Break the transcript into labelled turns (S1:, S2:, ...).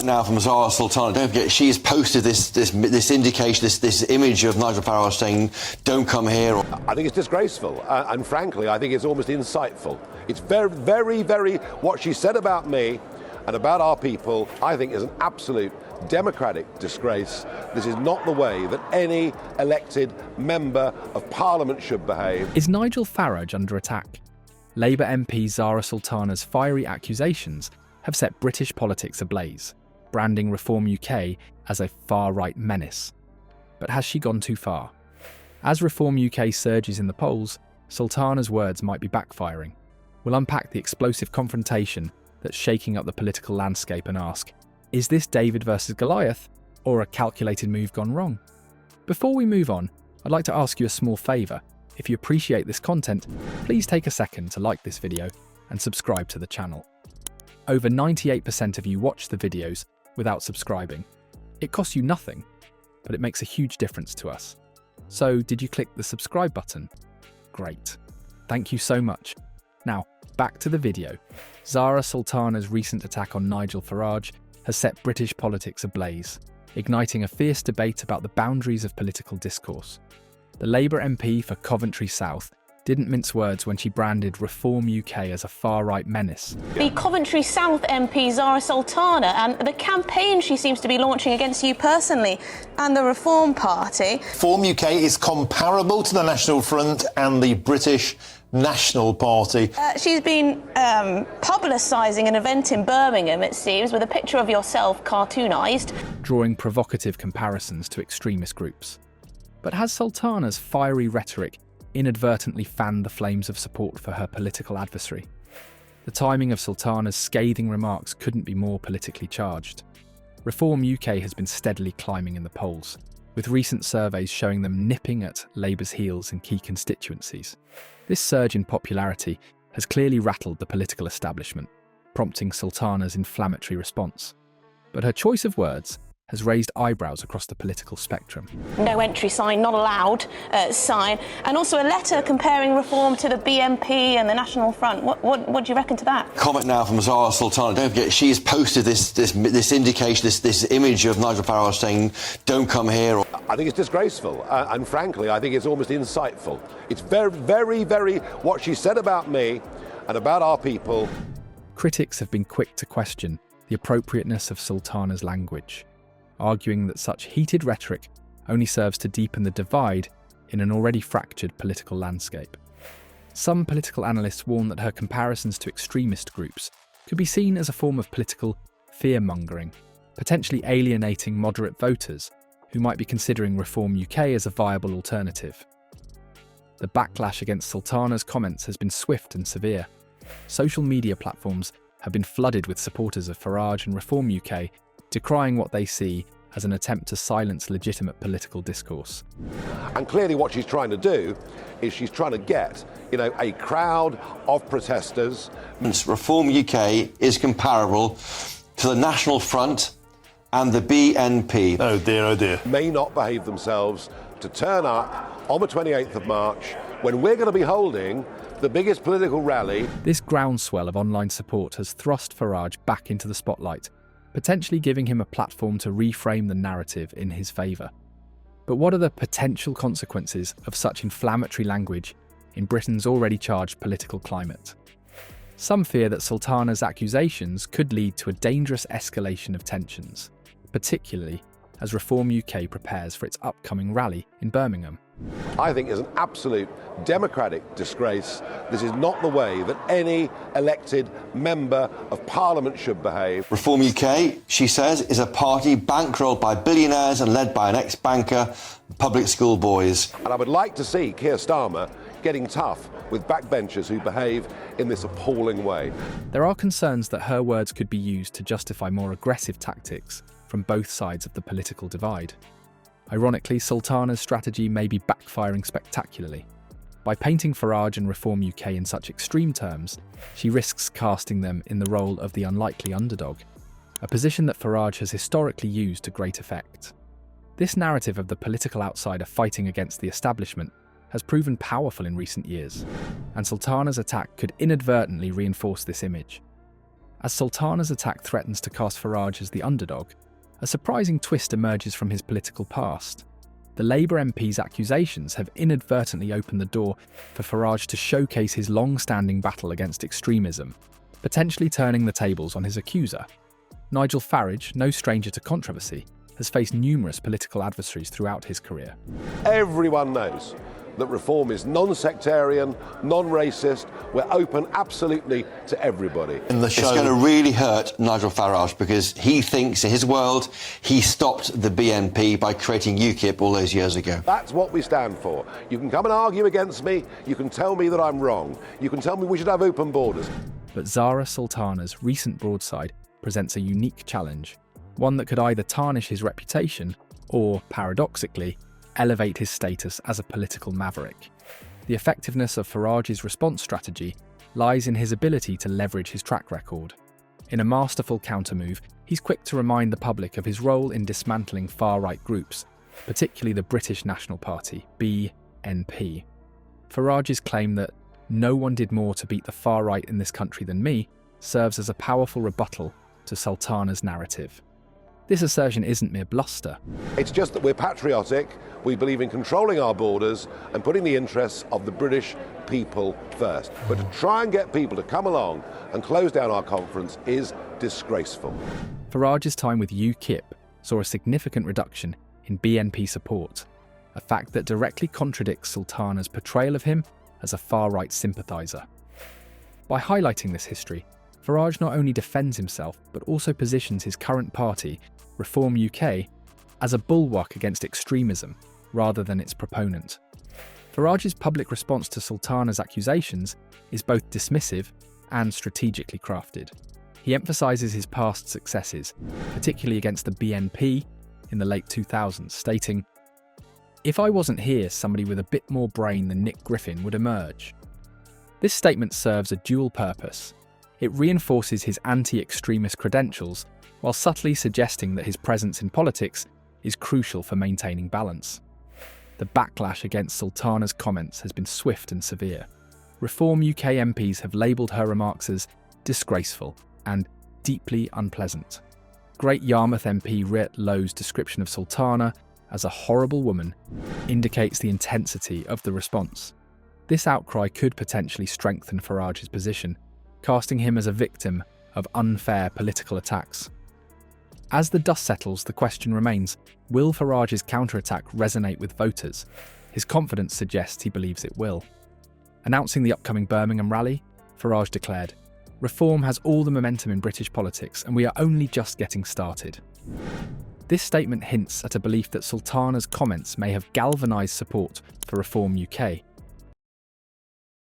S1: Comment now from Zara Sultana. Don't forget, she's posted this indication, this image of Nigel Farage saying, "Don't come here."
S2: I think it's disgraceful, and frankly, I think it's almost insightful. It's very, what she said about me and about our people, I think is an absolute democratic disgrace. This is not the way that any elected member of Parliament should behave.
S3: Is Nigel Farage under attack? Labour MP Zara Sultana's fiery accusations have set British politics ablaze, branding Reform UK as a far-right menace. But has she gone too far? As Reform UK surges in the polls, Sultana's words might be backfiring. We'll unpack the explosive confrontation that's shaking up the political landscape and ask, is this David versus Goliath, or a calculated move gone wrong? Before we move on, I'd like to ask you a small favour. If you appreciate this content, please take a second to like this video and subscribe to the channel. Over 98% of you watch the videos without subscribing. It costs you nothing, but it makes a huge difference to us. So, did you click the subscribe button? Great. Thank you so much. Now, back to the video. Zara Sultana's recent attack on Nigel Farage has set British politics ablaze, igniting a fierce debate about the boundaries of political discourse. The Labour MP for Coventry South didn't mince words when she branded Reform UK as a far-right menace.
S4: The Coventry South MP Zara Sultana and the campaign she seems to be launching against you personally and the Reform Party.
S5: Reform UK is comparable to the National Front and the British National Party.
S4: She's been publicising an event in Birmingham, it seems, with a picture of yourself cartoonised,
S3: drawing provocative comparisons to extremist groups. But has Sultana's fiery rhetoric inadvertently fanned the flames of support for her political adversary? The timing of Sultana's scathing remarks couldn't be more politically charged. Reform UK has been steadily climbing in the polls, with recent surveys showing them nipping at Labour's heels in key constituencies. This surge in popularity has clearly rattled the political establishment, prompting Sultana's inflammatory response. But her choice of words has raised eyebrows across the political spectrum.
S4: No entry sign, not allowed sign, and also a letter comparing Reform to the BNP and the National Front. What do you reckon to that?
S1: Comment now from Zara Sultana. Don't forget, she's posted this indication, this image of Nigel Farage saying, "Don't come here."
S2: I think it's disgraceful, and frankly, I think it's almost insightful. It's very, what she said about me and about our people.
S3: Critics have been quick to question the appropriateness of Sultana's language, arguing that such heated rhetoric only serves to deepen the divide in an already fractured political landscape. Some political analysts warn that her comparisons to extremist groups could be seen as a form of political fear-mongering, potentially alienating moderate voters who might be considering Reform UK as a viable alternative. The backlash against Sultana's comments has been swift and severe. Social media platforms have been flooded with supporters of Farage and Reform UK, decrying what they see as an attempt to silence legitimate political discourse.
S2: And clearly what she's trying to do is she's trying to get, a crowd of protesters.
S1: Reform UK is comparable to the National Front and the BNP.
S5: Oh dear.
S2: May not behave themselves to turn up on the 28th of March when we're going to be holding the biggest political rally.
S3: This groundswell of online support has thrust Farage back into the spotlight, potentially giving him a platform to reframe the narrative in his favour. But what are the potential consequences of such inflammatory language in Britain's already charged political climate? Some fear that Sultana's accusations could lead to a dangerous escalation of tensions, particularly as Reform UK prepares for its upcoming rally in Birmingham.
S2: I think is an absolute democratic disgrace. This is not the way that any elected member of Parliament should behave.
S1: Reform UK, she says, is a party bankrolled by billionaires and led by an ex-banker, public school boys.
S2: And I would like to see Keir Starmer getting tough with backbenchers who behave in this appalling way.
S3: There are concerns that her words could be used to justify more aggressive tactics from both sides of the political divide. Ironically, Sultana's strategy may be backfiring spectacularly. By painting Farage and Reform UK in such extreme terms, she risks casting them in the role of the unlikely underdog, a position that Farage has historically used to great effect. This narrative of the political outsider fighting against the establishment has proven powerful in recent years, and Sultana's attack could inadvertently reinforce this image. As Sultana's attack threatens to cast Farage as the underdog, a surprising twist emerges from his political past. The Labour MP's accusations have inadvertently opened the door for Farage to showcase his long-standing battle against extremism, potentially turning the tables on his accuser. Nigel Farage, no stranger to controversy, has faced numerous political adversaries throughout his career.
S2: Everyone knows that Reform is non-sectarian, non-racist. We're open absolutely to everybody.
S1: It's going to really hurt Nigel Farage because he thinks, in his world, he stopped the BNP by creating UKIP all those years ago.
S2: That's what we stand for. You can come and argue against me. You can tell me that I'm wrong. You can tell me we should have open borders.
S3: But Zara Sultana's recent broadside presents a unique challenge, one that could either tarnish his reputation or, paradoxically, elevate his status as a political maverick. The effectiveness of Farage's response strategy lies in his ability to leverage his track record. In a masterful countermove, he's quick to remind the public of his role in dismantling far-right groups, particularly the British National Party, BNP. Farage's claim that "no one did more to beat the far right in this country than me" serves as a powerful rebuttal to Sultana's narrative. This assertion isn't mere bluster.
S2: It's just that we're patriotic, we believe in controlling our borders and putting the interests of the British people first. But to try and get people to come along and close down our conference is disgraceful.
S3: Farage's time with UKIP saw a significant reduction in BNP support, a fact that directly contradicts Sultana's portrayal of him as a far-right sympathiser. By highlighting this history, Farage not only defends himself, but also positions his current party, Reform UK, as a bulwark against extremism, rather than its proponent. Farage's public response to Sultana's accusations is both dismissive and strategically crafted. He emphasises his past successes, particularly against the BNP in the late 2000s, stating, "If I wasn't here, somebody with a bit more brain than Nick Griffin would emerge." This statement serves a dual purpose. It reinforces his anti-extremist credentials, while subtly suggesting that his presence in politics is crucial for maintaining balance. The backlash against Sultana's comments has been swift and severe. Reform UK MPs have labelled her remarks as disgraceful and deeply unpleasant. Great Yarmouth MP Riet Lowe's description of Sultana as a horrible woman indicates the intensity of the response. This outcry could potentially strengthen Farage's position, casting him as a victim of unfair political attacks. As the dust settles, the question remains, will Farage's counterattack resonate with voters? His confidence suggests he believes it will. Announcing the upcoming Birmingham rally, Farage declared, "Reform has all the momentum in British politics and we are only just getting started." This statement hints at a belief that Sultana's comments may have galvanised support for Reform UK,